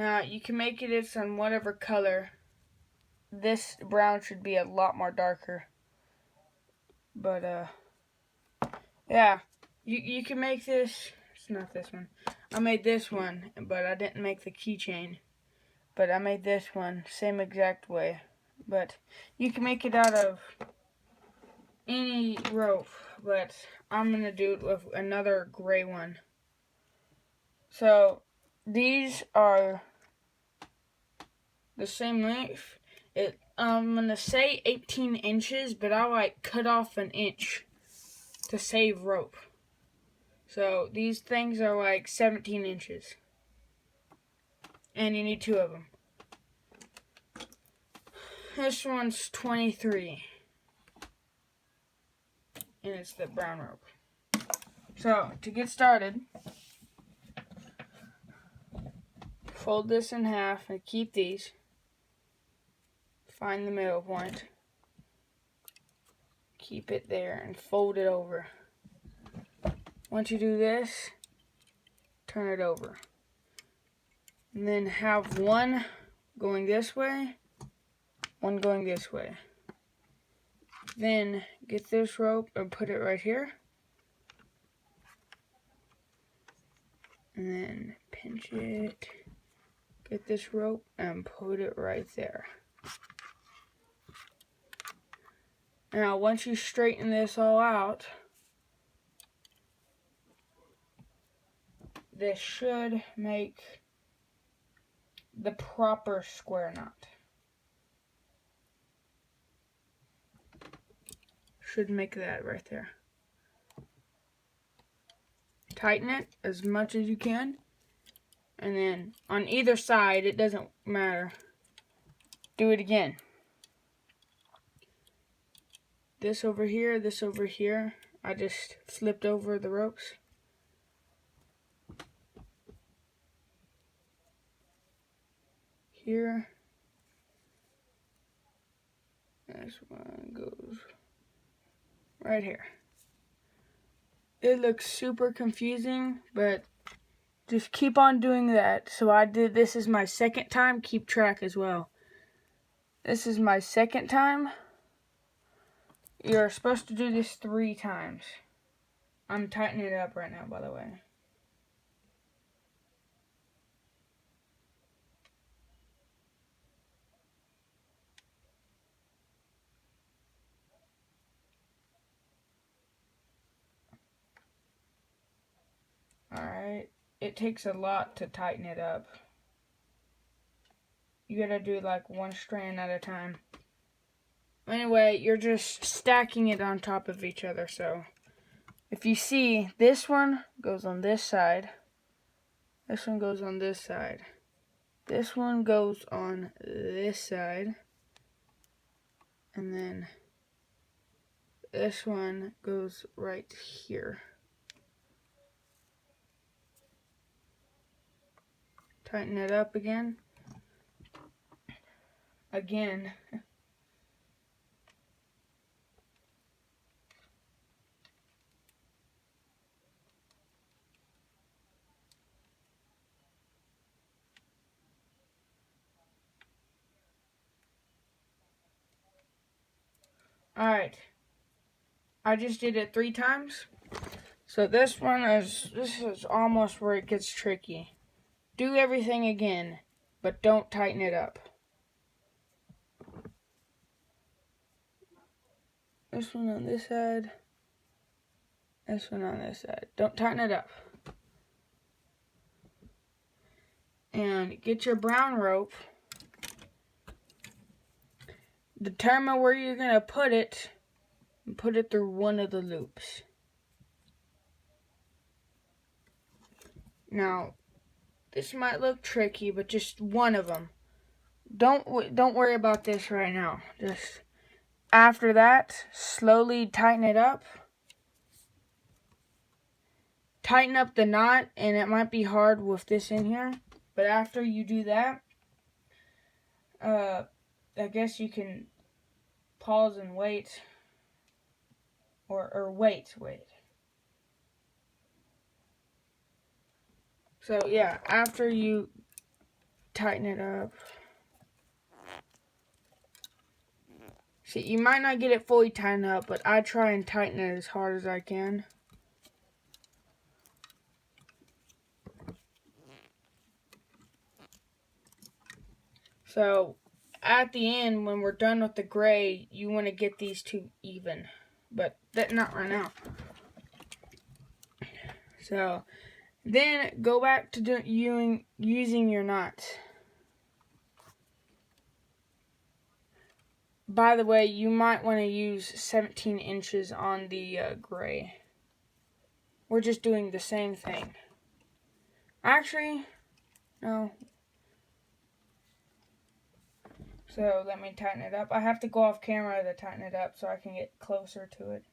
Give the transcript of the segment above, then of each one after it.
Now you can make it on whatever color. This brown should be a lot more darker. But yeah, you can make this. It's not this one. I made this one, but I didn't make the keychain. But I made this one same exact way. But you can make it out of any rope, but I'm gonna do it with another gray one. So these are the same length. I'm gonna say 18 inches, but I like cut off an inch to save rope. So these things are like 17 inches. And you need 2 of them. This one's 23. And it's the brown rope. So, to get started, fold this in half and keep these. Find the middle point. Keep it there and fold it over. Once you do this, turn it over. And then have one going this way, one going this way. Then get this rope and put it right here. And then pinch it. Get this rope and put it right there. Now, once you straighten this all out, this should make the proper square knot. Should make that right there. Tighten it as much as you can. And then on either side, it doesn't matter. Do it again. This over here, this over here. I just flipped over the ropes. Here. This one goes right here. It looks super confusing, but just keep on doing that. So this is my second time. Keep track as well. This is my second time. You're supposed to do this 3 times. I'm tightening it up right now, by the way. Alright, it takes a lot to tighten it up. You gotta do like 1 strand at a time. Anyway, you're just stacking it on top of each other. So if you see, this one goes on this side. This one goes on this side. This one goes on this side. And then this one goes right here. Tighten it up again. Again. Alright. I just did it 3 times. So this is almost where it gets tricky. Do everything again, but don't tighten it up. This one on this side. This one on this side. Don't tighten it up. And get your brown rope. Determine where you're going to put it. And put it through one of the loops. Now, this might look tricky, but just one of them. Don't worry about this right now. Just after that, slowly tighten it up. Tighten up the knot, and it might be hard with this in here. But after you do that, I guess you can pause and wait. Or wait. So yeah, after you tighten it up. See, you might not get it fully tightened up, but I try and tighten it as hard as I can. So, at the end, when we're done with the gray, you want to get these two even. But not right now. So, then go back to using your knots. By the way, you might want to use 17 inches on the gray. We're just doing the same thing. Actually, no. So let me tighten it up. I have to go off camera to tighten it up so I can get closer to it.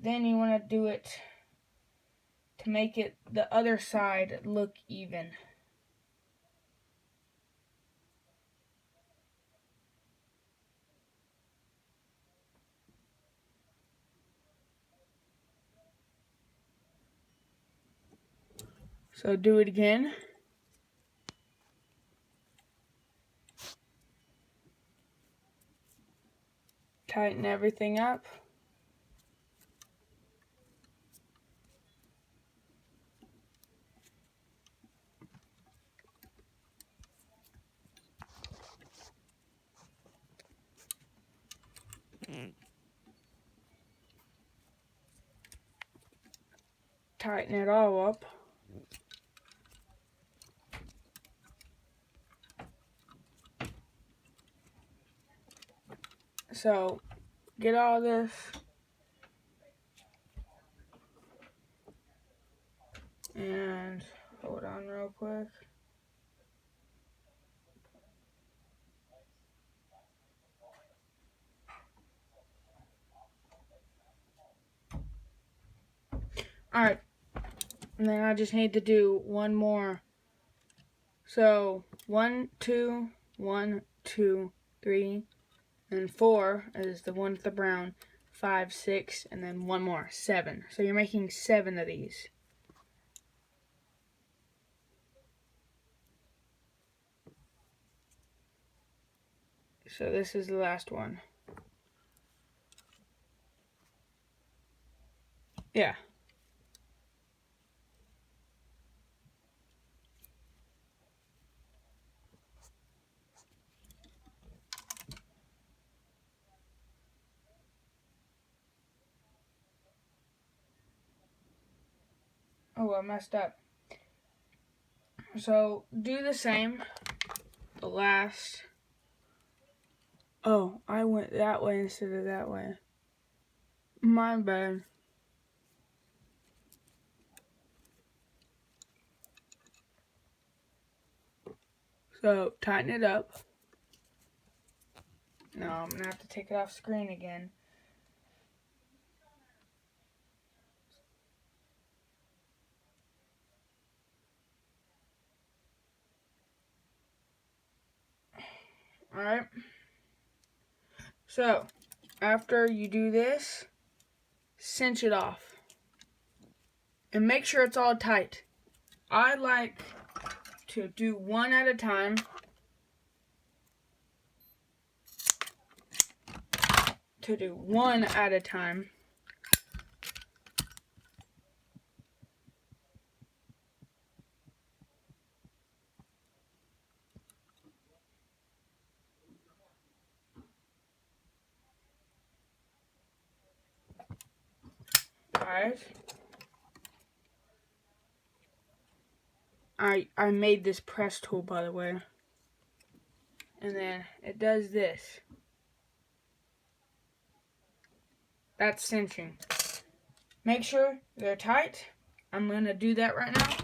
Then you want to do it to make it the other side look even. So do it again. Tighten everything up. Tighten it all up. So get all this. And hold on real quick. Alright. And then I just need to do one more. So 1, 2, 1, 2, 3, and 4 is the one with the brown. 5, 6, and then one more, 7. So you're making 7 of these. So this is the last one. Yeah. Oh, I messed up. So do the same. The last. Oh, I went that way instead of that way. My bad. So tighten it up. Now I'm gonna have to take it off screen again. Alright. So after you do this, cinch it off. And make sure it's all tight. I like to do one at a time. Alright. I made this press tool, by the way. And then it does this. That's cinching. Make sure they're tight. I'm going to do that right now.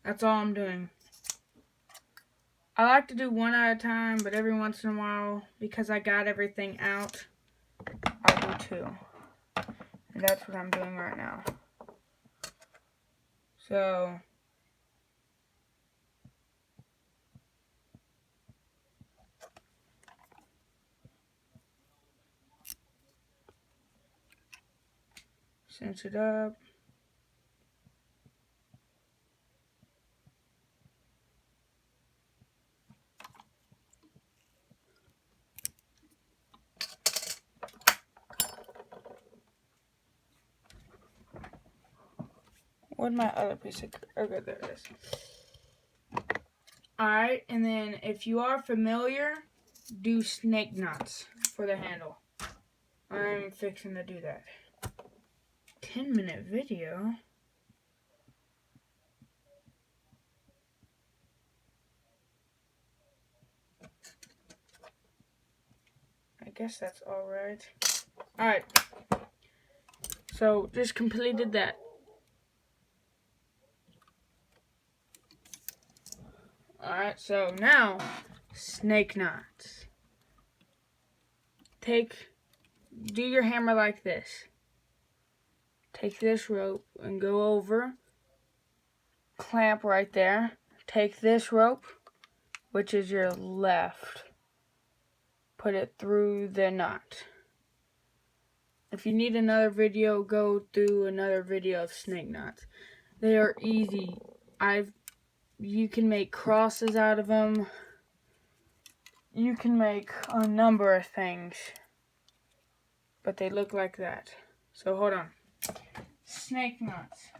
That's all I'm doing. I like to do one at a time, but every once in a while, because I got everything out, I'll do two. And that's what I'm doing right now. So cinch it up. Where'd my other piece of... Okay, there it is. Alright, and then if you are familiar, do snake knots for the handle. I'm fixing to do that. 10-minute video? I guess that's alright. Alright. So, just completed that. Alright, so now, snake knots. Do your hammer like this. Take this rope and go over. Clamp right there. Take this rope, which is your left. Put it through the knot. If you need another video, go through another video of snake knots. They are easy. You can make crosses out of them. You can make a number of things. But they look like that. So hold on. Snake knots.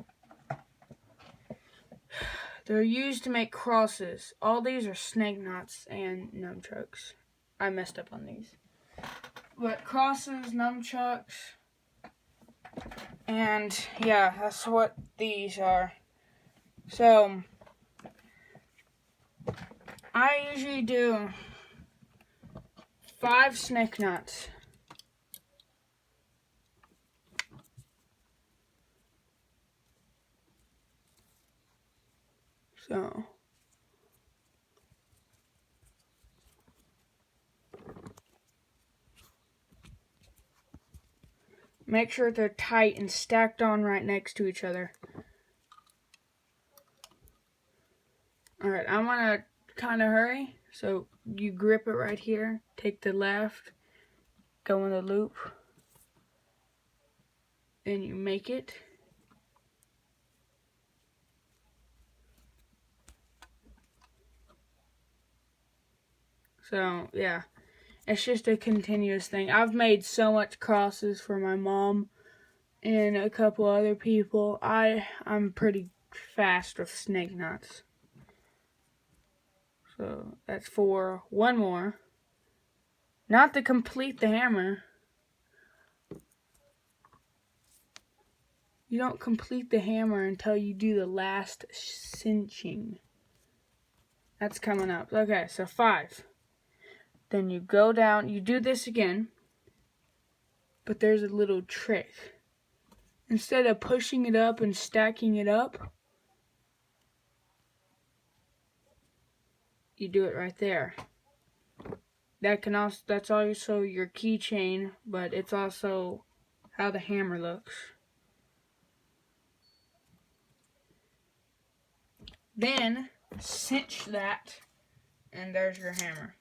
They're used to make crosses. All these are snake knots and nunchucks. I messed up on these. But crosses, nunchucks, and yeah, that's what these are. So, I usually do 5 snake knots. So, make sure they're tight and stacked on right next to each other. Alright, I'm gonna kind of hurry. So, you grip it right here. Take the left. Go in the loop. And you make it. So, yeah. It's just a continuous thing. I've made so much crosses for my mom and a couple other people. I'm pretty fast with snake knots. So, that's 4. One more. Not to complete the hammer. You don't complete the hammer until you do the last cinching. That's coming up. Okay, so 5. Then you go down, you do this again, but there's a little trick. Instead of pushing it up and stacking it up, you do it right there. That's also your keychain, but it's also how the hammer looks. Then cinch that, and there's your hammer.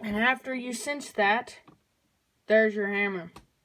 And after you cinch that, there's your hammer.